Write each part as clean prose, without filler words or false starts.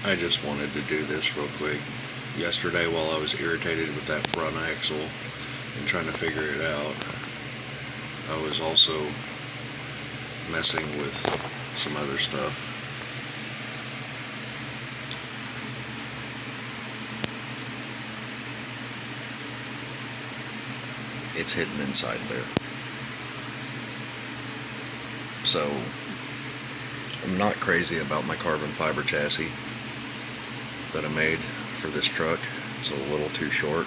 I just wanted to do this real quick. Yesterday, while I was irritated with that front axle and trying to figure it out, I was also messing with some other stuff. It's hidden inside there. So, I'm not crazy about my carbon fiber chassis that I made for this truck. It's a little too short,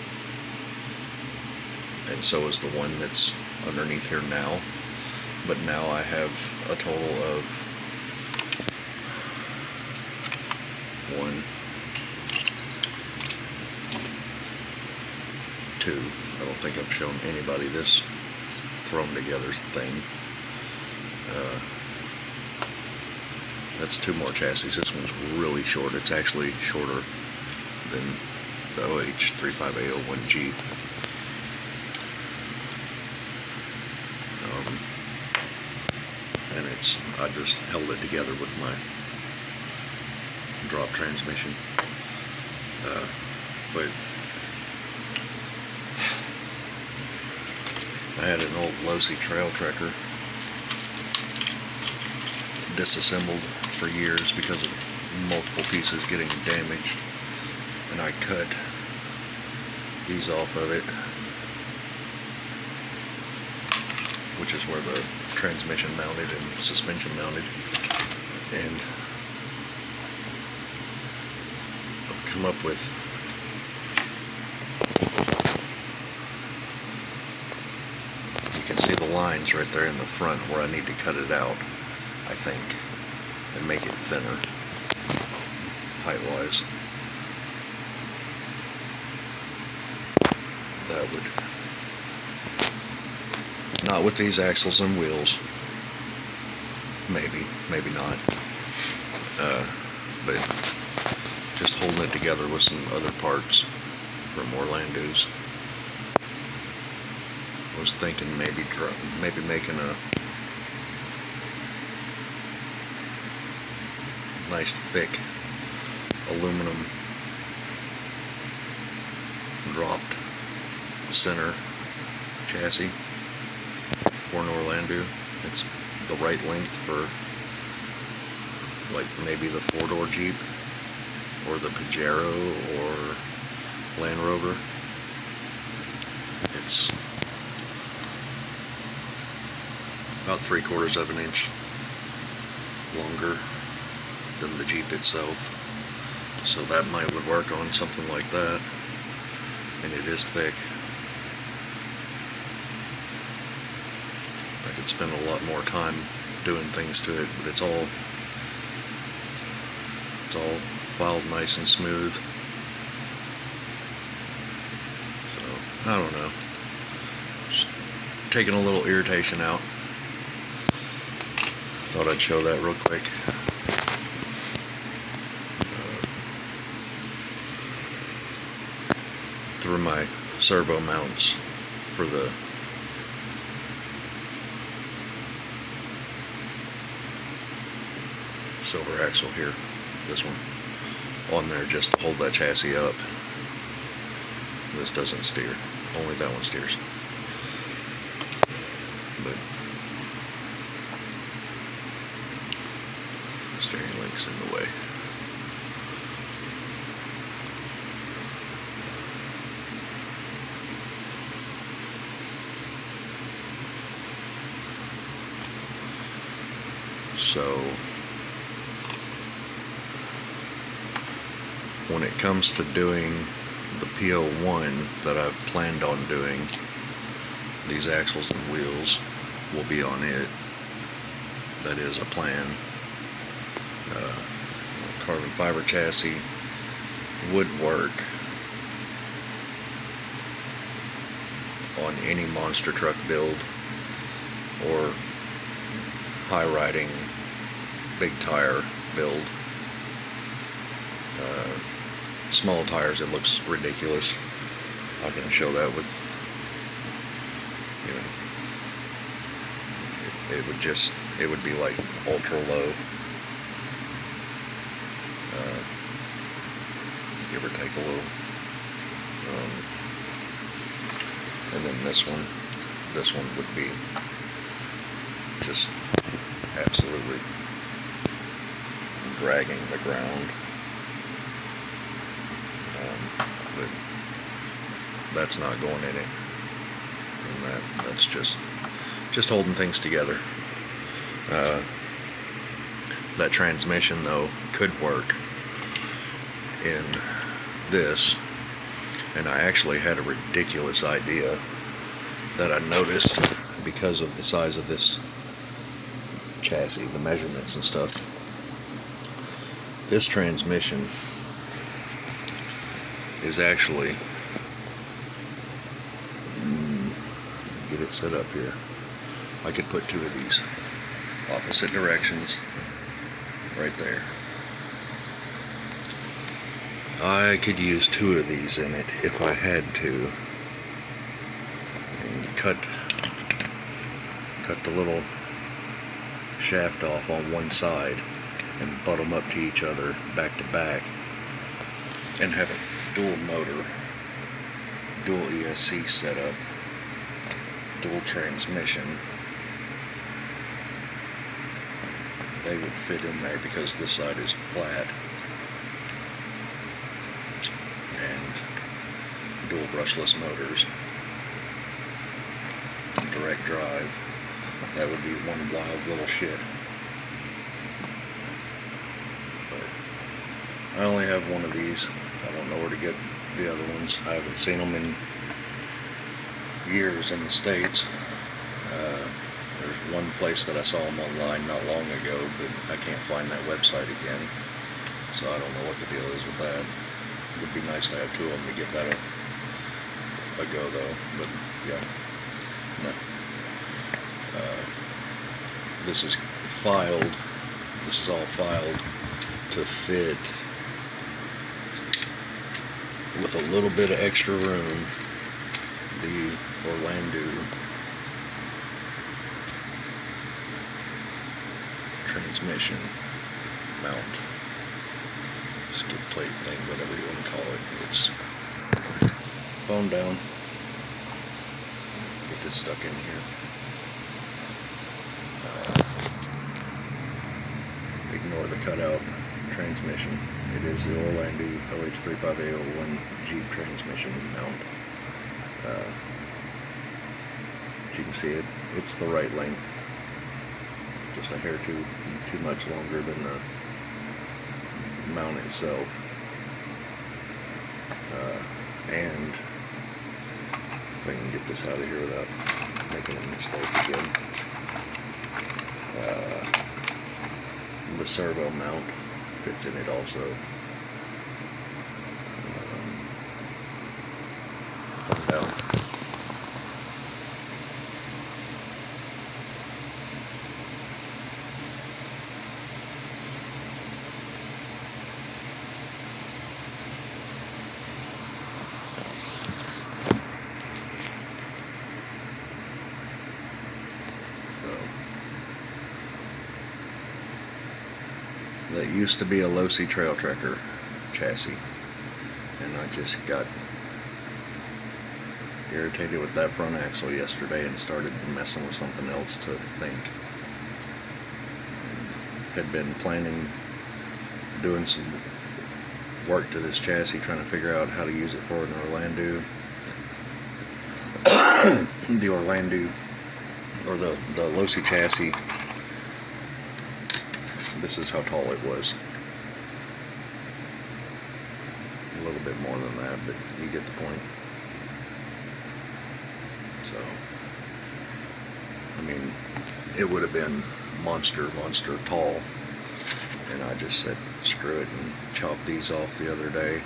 and so is the one that's underneath here now. But now I have a total of 1, 2. I don't think I've shown anybody this thrown together thing. That's 2 more chassis. This one's really short. It's actually shorter than the OH35801 Jeep. And I just held it together with my drop transmission. But I had an old Losi trail trekker disassembled for years because of multiple pieces getting damaged, and I cut these off of it, which is where the transmission mounted and suspension mounted, and I've come up with you can see the lines right there in the front where I need to cut it out, I think, and make it thinner height-wise. That would, not with these axles and wheels, maybe not, but just holding it together with some other parts from Orlando's. I was thinking maybe making a nice thick aluminum dropped center chassis for an Orlando. It's the right length for like maybe the 4-door Jeep or the Pajero or Land Rover. It's about 3/4 of an inch longer than the Jeep itself, so that would work on something like that, and it is thick. I could spend a lot more time doing things to it, but it's all filed nice and smooth. So I don't know, just taking a little irritation out. Thought I'd show that real quick. Through my servo mounts for the silver axle here, this one on there, just to hold that chassis up. This doesn't steer, only that one steers. But the steering link's in the way. So when it comes to doing the P01 that I've planned on doing, these axles and wheels will be on it. That is a plan. Carbon fiber chassis would work on any monster truck build or high riding big tire build. Small tires, it looks ridiculous. I can show that with, you know, it would be like ultra low. give or take a little. And then this one would be just absolutely dragging the ground. But that's not going in it, and that's just holding things together. That transmission though could work in this, and I actually had a ridiculous idea that I noticed because of the size of this chassis, the measurements and stuff. This transmission is actually, get it set up here, I could put two of these opposite directions right there. I could use two of these in it if I had to, and cut the little shaft off on one side and butt them up to each other back to back, and have a dual motor, dual ESC setup, dual transmission. They would fit in there because this side is flat, and dual brushless motors, direct drive. That would be one wild little shit. But I only have one of these. I don't know where to get the other ones. I haven't seen them in years in the States. There's one place that I saw them online not long ago, but I can't find that website again. So I don't know what the deal is with that. It would be nice to have two of them to give that a go though. But yeah, no. This is filed. This is all filed to fit with a little bit of extra room. The Orlando transmission mount, skid plate thing, whatever you want to call it. It's bone down. Get this stuck in here. Ignore the cutout transmission. It is the Orlando LH35A01 Jeep transmission mount. As you can see it's the right length. Just a hair too much longer than the mount itself. And if I can get this out of here without making a mistake again. The servo mount fits in it also. Down. That used to be a Losi Trail Trekker chassis, and I just got irritated with that front axle yesterday and started messing with something else to think. Had been planning doing some work to this chassis, trying to figure out how to use it for an Orlando. The Orlando, or the Losi chassis, this is how tall it was. A little bit more than that, but you get the point. So, I mean, it would have been monster tall, and I just said screw it and chopped these off the other day.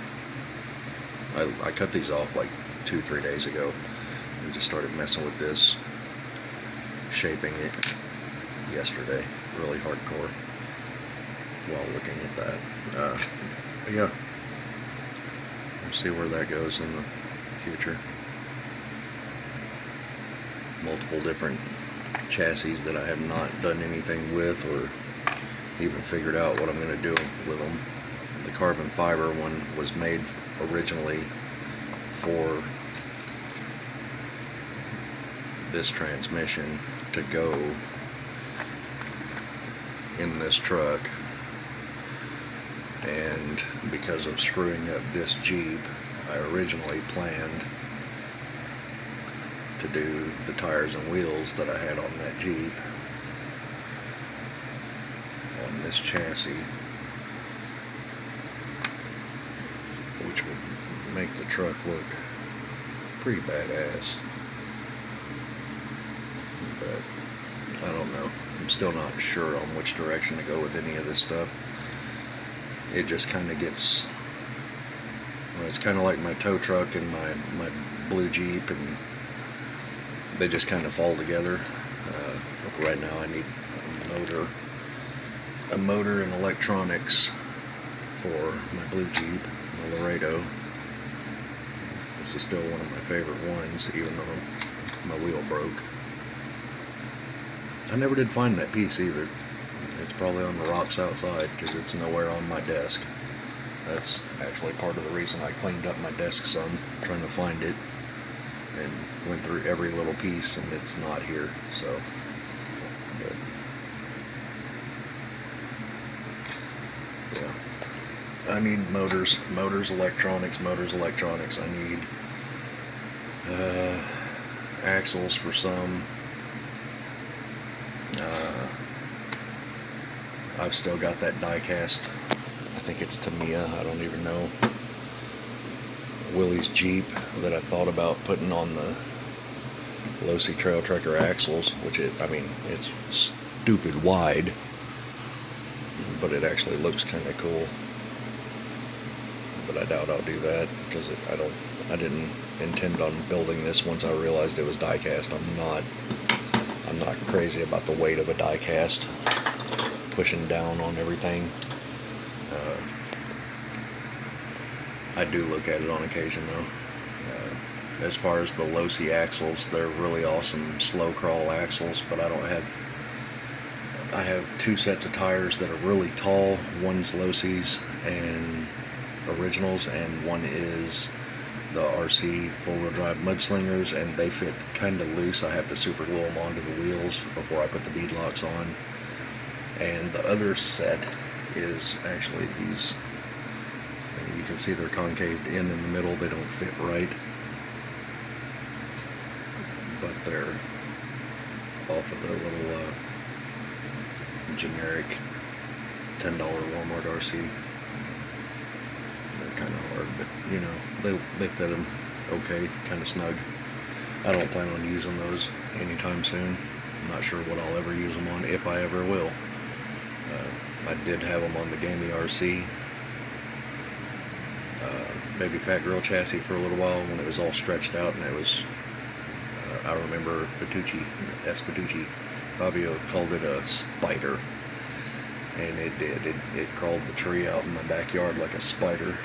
I cut these off like 2-3 days ago and just started messing with this, shaping it yesterday really hardcore while looking at that. But yeah, we'll see where that goes in the future. Multiple different chassis that I have not done anything with or even figured out what I'm going to do with them. The carbon fiber one was made originally for this transmission to go in this truck, and because of screwing up this Jeep, I originally planned to do the tires and wheels that I had on that Jeep on this chassis, which would make the truck look pretty badass. But I don't know. I'm still not sure on which direction to go with any of this stuff. It just kind of gets, well, it's kind of like my tow truck and my blue Jeep, and they just kind of fall together. Right now I need a motor and electronics for my blue Jeep, my Laredo. This is still one of my favorite ones, even though my wheel broke. I never did find that piece either. It's probably on the rocks outside because it's nowhere on my desk. That's actually part of the reason I cleaned up my desk some, trying to find it, and went through every little piece, and it's not here. So, but, yeah, I need motors, electronics. I need axles for some. I've still got that die cast. I think it's Tamiya. I don't even know. Willie's Jeep that I thought about putting on the Losi Trail Trekker axles, which it's stupid wide, but it actually looks kind of cool. But I doubt I'll do that because I didn't intend on building this once I realized it was die cast. I'm not crazy about the weight of a die cast pushing down on everything. I do look at it on occasion though. As far as the Losi axles, they're really awesome slow crawl axles, but I have two sets of tires that are really tall. One's Losi's and originals, and one is the RC four-wheel drive mudslingers, and they fit kind of loose. I have to super glue them onto the wheels before I put the bead locks on. And the other set is actually these. You can see they're concaved in the middle. They don't fit right, but they're off of the little generic $10 Walmart RC. They're kind of hard, but they fit them okay, kind of snug. I don't plan on using those anytime soon. I'm not sure what I'll ever use them on, if I ever will. I did have them on the Gamey RC Baby Fat Girl chassis for a little while when it was all stretched out, and it was, I remember Fatucci, Fabio called it a spider, and it did. It crawled the tree out in my backyard like a spider.